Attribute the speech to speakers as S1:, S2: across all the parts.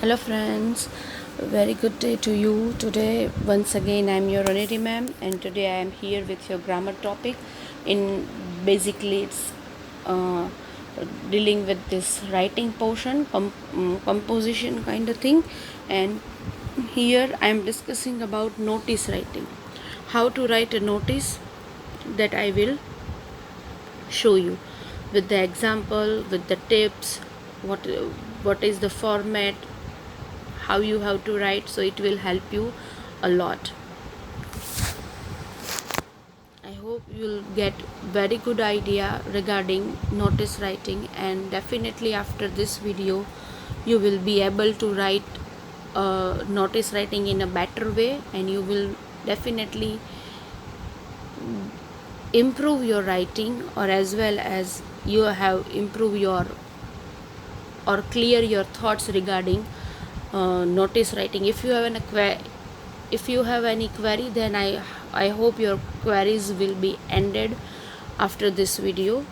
S1: Hello friends, very good day to you. Today once again I am your Roniti ma'am and today I am here with your grammar topic. In basically it's uh, dealing with this writing portion, composition kind of thing, and here I am discussing about notice writing. How to write a notice that I will show you with the example, with the tips, what is the format, how you have to write, so it will help you a lot. I hope you'll get very good idea regarding notice writing, and definitely after this video you will be able to write notice writing in a better way, and you will definitely improve your writing, or as well as you have improved your or clear your thoughts regarding notice writing. If you have any query, then I hope your queries will be ended after this video.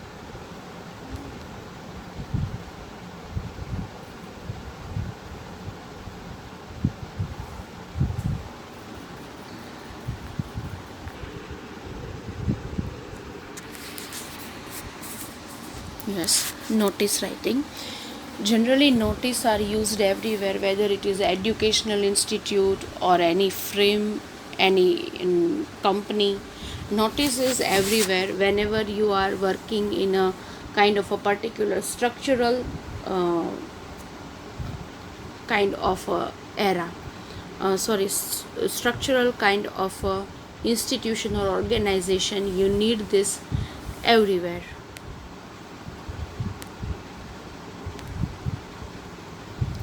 S1: Yes, notice writing. Generally notice are used everywhere, whether it is educational institute or any frame, any company. Notice is everywhere whenever you are working in a kind of a particular structural kind of a era, structural kind of a institution or organization. You need this everywhere.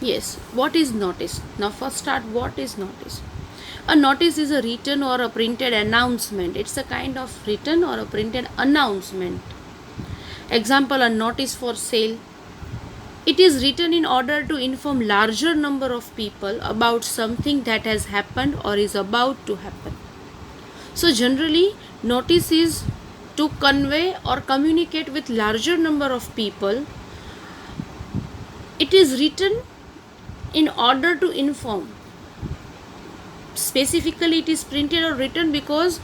S1: Yes, what is notice? Now first start, what is notice? A notice is a written or a printed announcement. It's a kind of written or a printed announcement. Example, a notice for sale. It is written in order to inform larger number of people about something that has happened or is about to happen. So generally notice is to convey or communicate with larger number of people. It is written in order to inform. Specifically it is printed or written because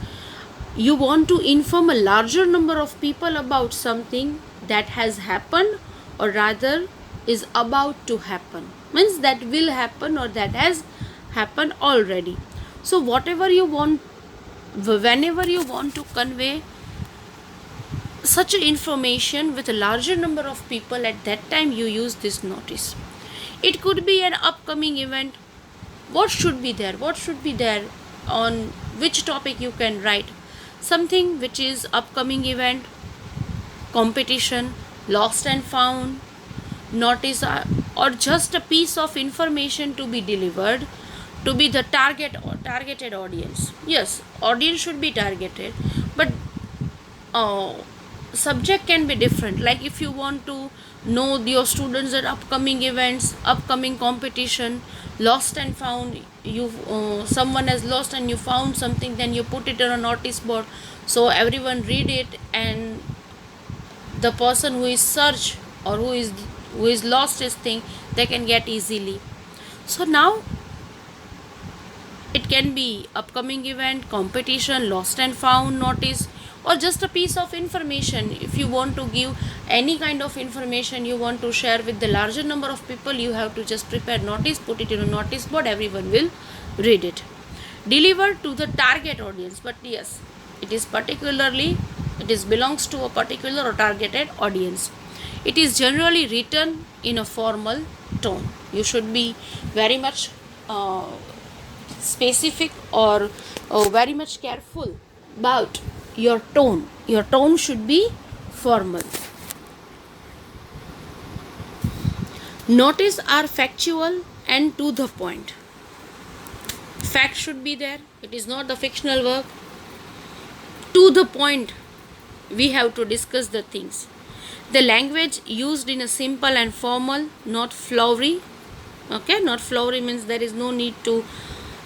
S1: you want to inform a larger number of people about something that has happened, or rather is about to happen, means that will happen or that has happened already. So whatever you want, whenever you want to convey such information with a larger number of people, at that time you use this notice. It could be an upcoming event. What should be there, on which topic you can write something which is upcoming event, competition, lost and found, notice, or just a piece of information to be delivered to be the target or targeted audience. Yes, audience should be targeted, but uh, subject can be different. Like if you want to know your students at upcoming events, upcoming competition, lost and found, you someone has lost and you found something, then you put it on a notice board so everyone read it, and the person who is search or who is lost his thing, they can get easily. So now it can be upcoming event, competition, lost and found, notice, or just a piece of information. If you want to give any kind of information you want to share with the larger number of people, you have to just prepare notice, put it in a notice board, everyone will read it. Deliver to the target audience, but yes, it is belongs to a particular or targeted audience. It is generally written in a formal tone. You should be very much specific, or very much careful about your tone. Your tone should be formal. Notice are factual and to the point. Fact should be there. It is not the fictional work. To the point, we have to discuss the things. The language used in a simple and formal, not flowery. Okay, not flowery means there is no need to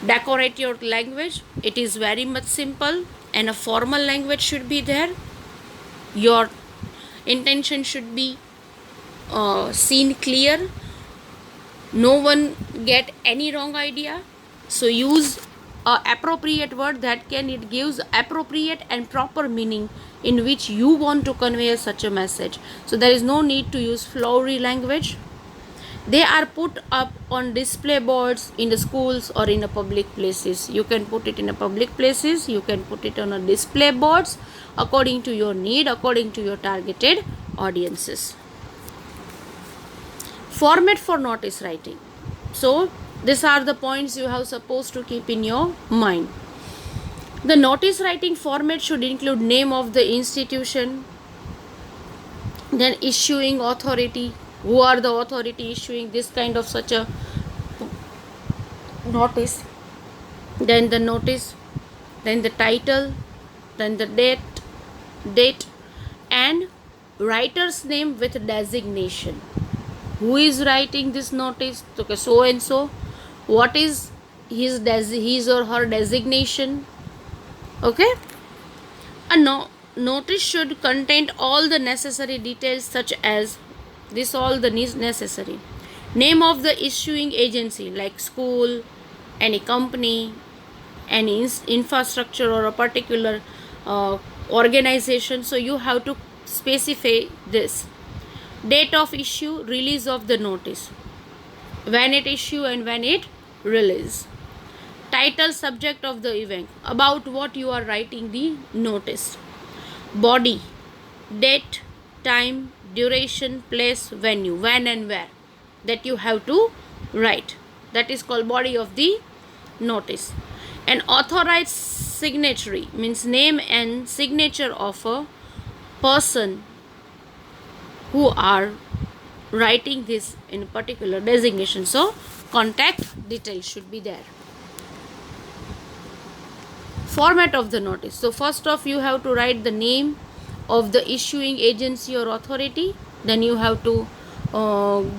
S1: decorate your language. It is very much simple, and a formal language should be there. Your intention should be seen clear. no one get any wrong idea. So use a appropriate word that can it gives appropriate and proper meaning in which you want to convey such a message. So there is no need to use flowery language. They are put up on display boards in the schools or in a public places. You can put it in a public places, you can put it on a display boards according to your need, according to your targeted audiences. Format for notice writing. So these are the points you have supposed to keep in your mind. The notice writing format should include name of the institution, then issuing authority, who are the authority issuing this kind of such a notice, then the notice, then the title, then the date and writer's name with designation. Who is writing this notice? Okay, so and so. What is his or her designation? Okay. A notice should contain all the necessary details such as this all the necessary name of the issuing agency like school, any company, any infrastructure or a particular organization. So you have to specify this. Date of issue, release of the notice, when it issue and when it release. Title, subject of the event, about what you are writing the notice. Body, date, time, duration, place, venue, when and where that you have to write. That is called body of the notice. An authorized signatory means name and signature of a person who are writing this in a particular designation. So contact details should be there. Format of the notice. So first off, you have to write the name of the issuing agency or authority. Then you have to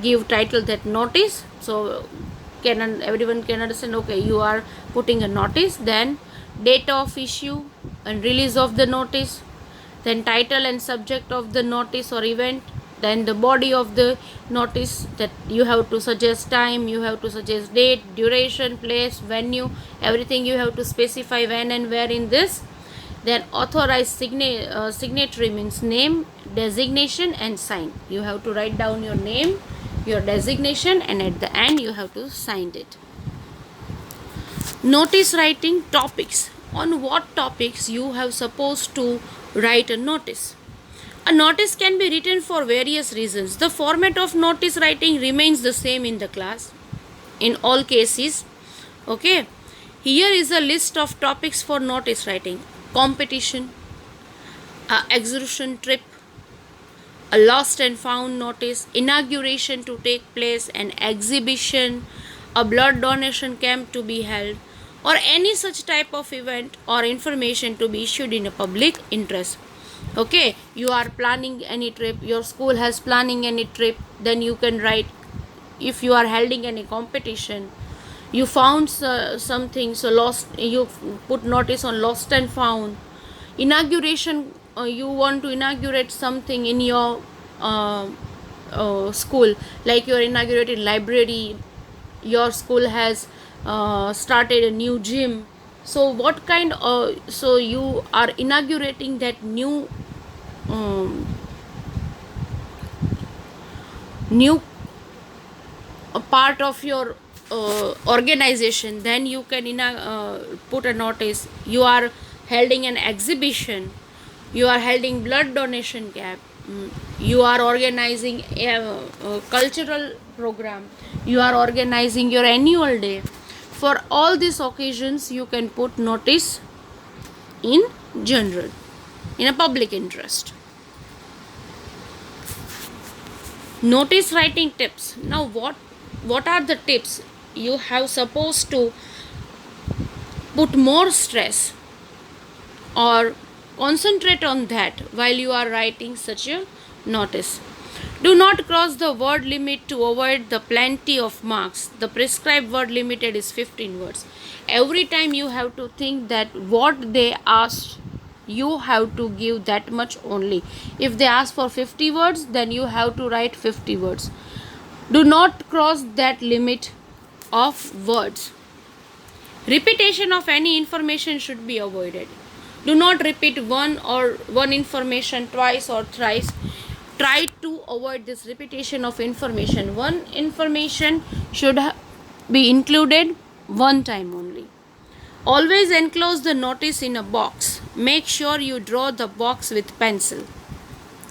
S1: give title that notice. So everyone can understand, okay, you are putting a notice. Then date of issue and release of the notice. Then title and subject of the notice or event. Then the body of the notice, that you have to suggest time, you have to suggest date, duration, place, venue, everything you have to specify when and where in this. Then authorized signatory means name, designation and sign. You have to write down your name, your designation, and at the end you have to sign it. Notice writing topics. On what topics you have supposed to write a notice. A notice can be written for various reasons. The format of notice writing remains the same in the class in all cases. Okay. Here is a list of topics for notice writing. Competition, exhibition trip, a lost and found notice, inauguration to take place, an exhibition, a blood donation camp to be held, or any such type of event or information to be issued in a public interest. Okay, you are planning any trip, your school has planning any trip, then you can write. If you are holding any competition, you found something, so lost, you put notice on lost and found. Inauguration, you want to inaugurate something in your school, like you are inaugurating library, your school has started a new gym. So what kind of, so you are inaugurating that new part of your organization. Then you can put a notice. You are holding an exhibition, you are holding blood donation camp, you are organizing a cultural program, you are organizing your annual day. For all these occasions you can put notice in general, in a public interest. Notice writing tips. Now what are the tips? You have supposed to put more stress or concentrate on that while you are writing such a notice. Do not cross the word limit to avoid the plenty of marks. The prescribed word limited is 15 words. Every time you have to think that what they asked, you have to give that much only. If they ask for 50 words, then you have to write 50 words. Do not cross that limit of words. Repetition of any information should be avoided. Do not repeat one information twice or thrice. Try to avoid this repetition of information. One information should be included one time only. Always enclose the notice in a box. Make sure you draw the box with pencil.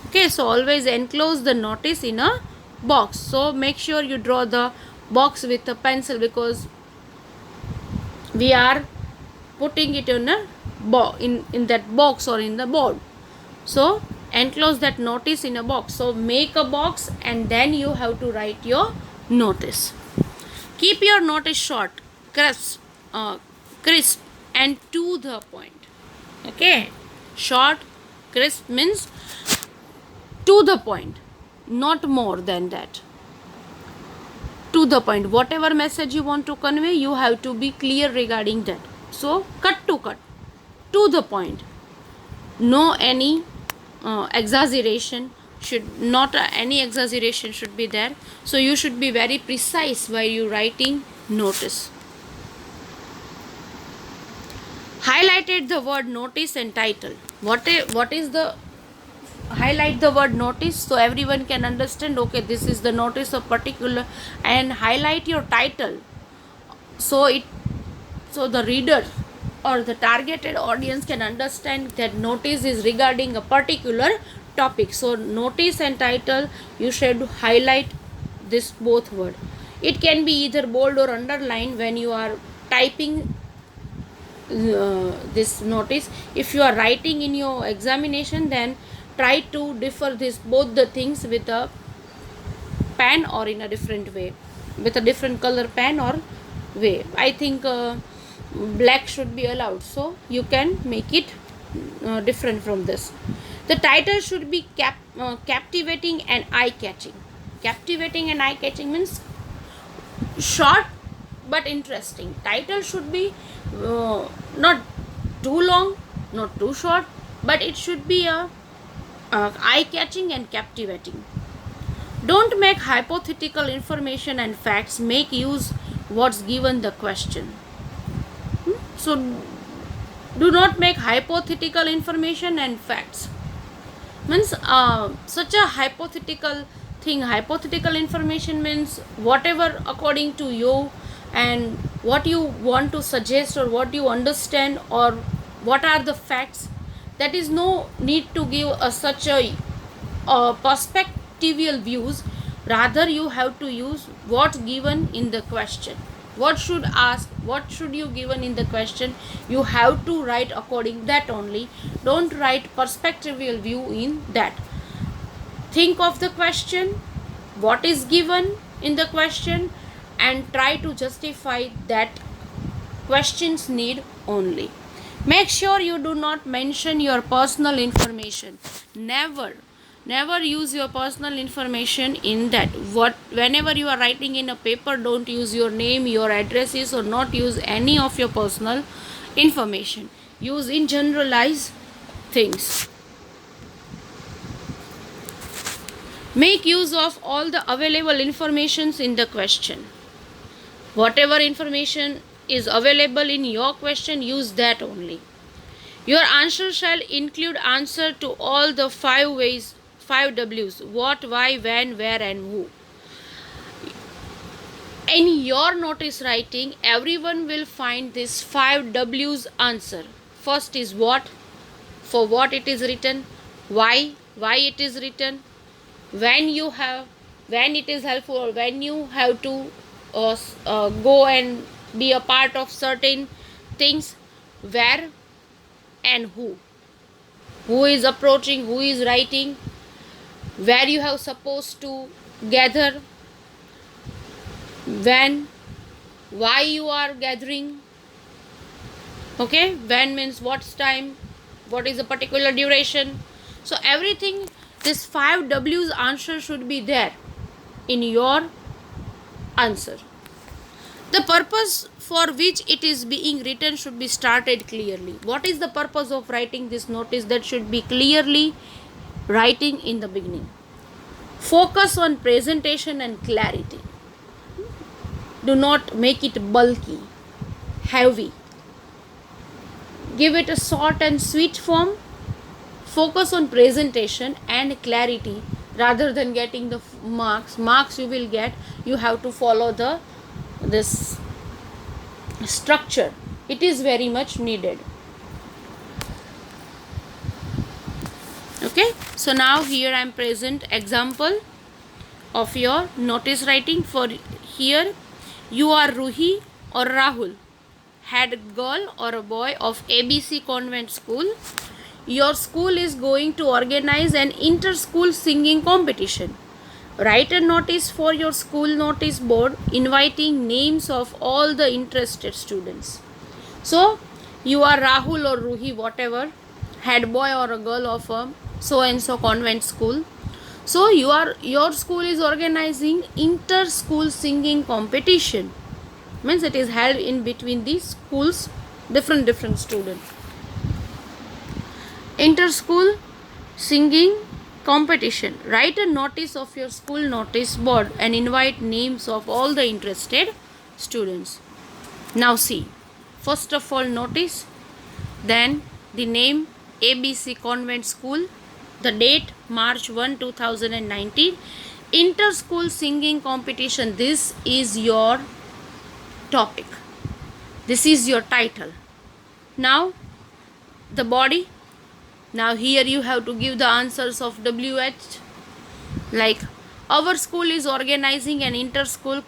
S1: Okay, so always enclose the notice in a box. So make sure you draw the box with a pencil, because we are putting it in a in that box or in the board. So enclose that notice in a box. So make a box and then you have to write your notice. Keep your notice short, crisp and to the point. Okay, short, crisp means to the point, not more than that. To the point. Whatever message you want to convey, you have to be clear regarding that. So cut, to the point. No any exaggeration should not any exaggeration should be there. So you should be very precise while you writing notice. Highlighted the word notice and title. What is the highlight the word notice, so everyone can understand, okay, this is the notice of particular, and highlight your title so the reader or the targeted audience can understand that notice is regarding a particular topic. So notice and title, you should highlight this both word. It can be either bold or underlined when you are typing this notice. If you are writing in your examination, then try to differ this both the things with a pen or in a different way, with a different color pen or way. I think black should be allowed, so you can make it different from this. The title should be captivating and eye-catching. Captivating and eye-catching means short but interesting. Title should be not too long, not too short, but it should be a eye-catching and captivating. Don't make hypothetical information and facts. Make use what's given the question. So do not make hypothetical information and facts. Means such a hypothetical thing. Hypothetical information means whatever according to you and what you want to suggest or what you understand or what are the facts. That is no need to give such a perspectival views. Rather you have to use what's given in the question. What should ask, what should you given in the question, you have to write according that only. Don't write perspectival view in that. Think of the question, what is given in the question, and try to justify that question's need only. Make sure you do not mention your personal information. Never use your personal information in that. Whenever you are writing in a paper, don't use your name, your addresses, or not use any of your personal information. Use in generalized things. Make use of all the available informations in the question. Whatever information is available in your question, use that only. Your answer shall include answer to all the 5 W's: what, why, when, where and who. In your notice writing, everyone will find this 5 W's answer. First is what, for what it is written, why it is written, when it is helpful or when you have to go and be a part of certain things, where and who is approaching, who is writing, where you have supposed to gather, when, why you are gathering. Okay, when means what's time, what is the particular duration. So everything, this 5 W's answer should be there in your answer. The purpose for which it is being written should be started clearly. What is the purpose of writing this notice? That should be clearly writing in the beginning. Focus on presentation and clarity. Do not make it bulky, heavy. Give it a short and sweet form. Focus on presentation and clarity rather than getting the marks you will get. You have to follow this structure. It is very much needed. Okay, so now here I am present example of your notice writing. For here, you are Ruhi or Rahul, head girl or a boy of ABC Convent School. Your school is going to organize an inter-school singing competition. Write a notice for your school notice board inviting names of all the interested students. So you are Rahul or Ruhi, whatever, head boy or a girl of a so and so convent school. So your school is organizing inter-school singing competition. Means it is held in between these schools, different students. Inter-school singing competition. Write a notice of your school notice board and invite names of all the interested students. Now see, first of all notice, then the name ABC Convent School, the date March 1, 2019, inter-school singing competition. This is your topic, this is your title. Now the body. Now here you have to give the answers of WH, like our school is organizing an inter-school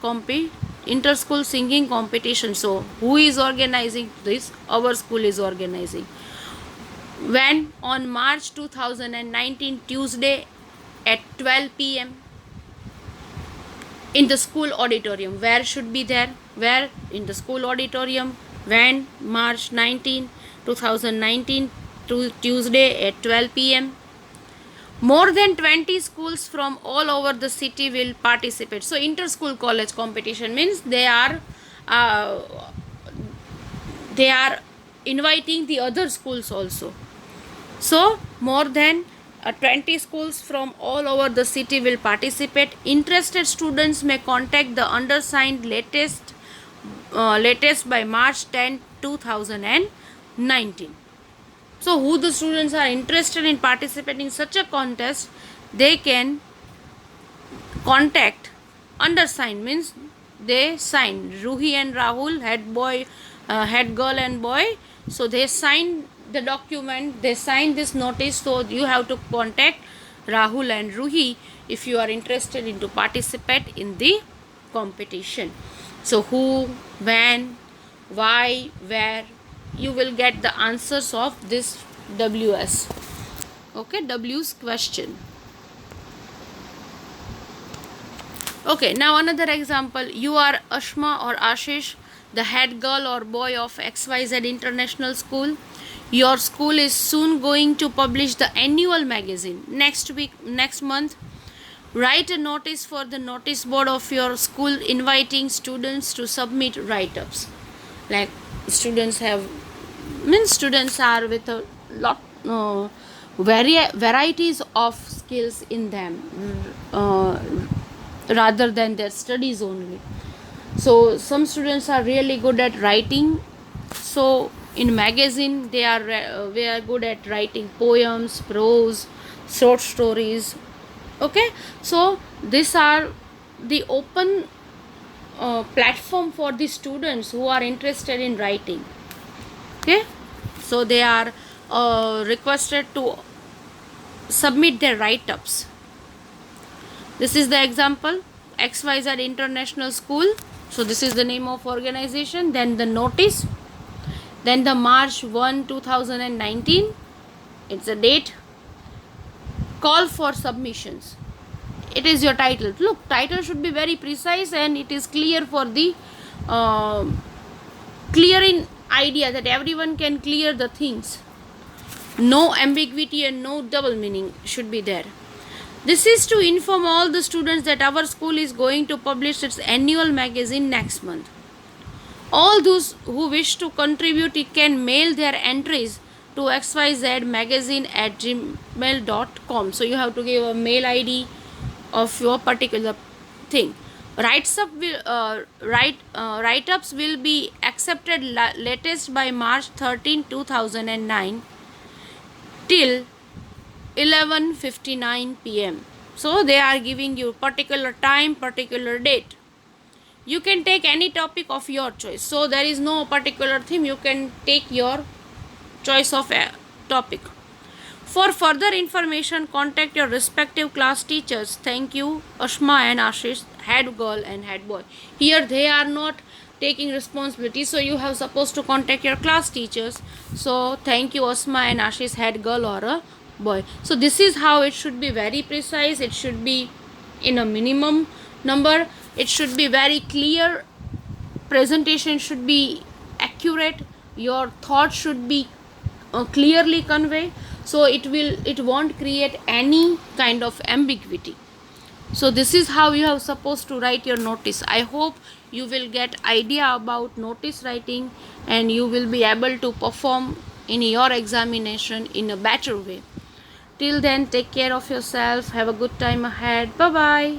S1: singing competition. So who is organizing this? Our school is organizing. When? On March 2019, Tuesday at 12 p.m. in the school auditorium. Where should be there? Where? In the school auditorium. When? March 19, 2019, Tuesday at 12 p.m. More than 20 schools from all over the city will participate. So inter-school college competition means they are inviting the other schools also. So more than 20 schools from all over the city will participate. Interested students may contact the undersigned latest by March 10, 2019. So who the students are interested in participating in such a contest, they can contact undersigned, means they sign Ruhi and Rahul, head girl and boy. So they sign the document, they sign this notice. So you have to contact Rahul and Ruhi if you are interested in to participate in the competition. So who, when, why, where, you will get the answers of this WS. Okay, W's question. Okay, now another example. You are Ashma or Ashish, the head girl or boy of XYZ International School. Your school is soon going to publish the annual magazine next month. Write a notice for the notice board of your school inviting students to submit write-ups. Like students are with a lot varieties of skills in them, rather than their studies only. So some students are really good at writing. So in magazine they are good at writing poems, prose, short stories. Okay, so these are the open platform for the students who are interested in writing. Okay, so they are requested to submit their write-ups. This is the example, XYZ International School. So this is the name of organization, then the notice, then the March 1, 2019, it's a date. Call for submissions. It is your title. Look, title should be very precise and it is clear for the clear in idea that everyone can clear the things. No ambiguity and no double meaning should be there. This is to inform all the students that our school is going to publish its annual magazine next month. All those who wish to contribute can mail their entries to xyzmagazine@gmail.com. So you have to give a mail ID of your particular thing. Write-ups will be accepted latest by March 13, 2009 till 11:59 p.m. So they are giving you particular time, particular date. You can take any topic of your choice. So there is no particular theme. You can take your choice of a topic. For further information, contact your respective class teachers. Thank you, Ashma and Ashish, head girl and head boy. Here they are not taking responsibility, so you have supposed to contact your class teachers. So thank you, Asma and Ashish, head girl or a boy. So this is how it should be very precise. It should be in a minimum number. It should be very clear. Presentation should be accurate. Your thoughts should be clearly conveyed, so it won't create any kind of ambiguity. So this is how you are supposed to write your notice. I hope you will get idea about notice writing and you will be able to perform in your examination in a better way. Till then, take care of yourself. Have a good time ahead. Bye bye.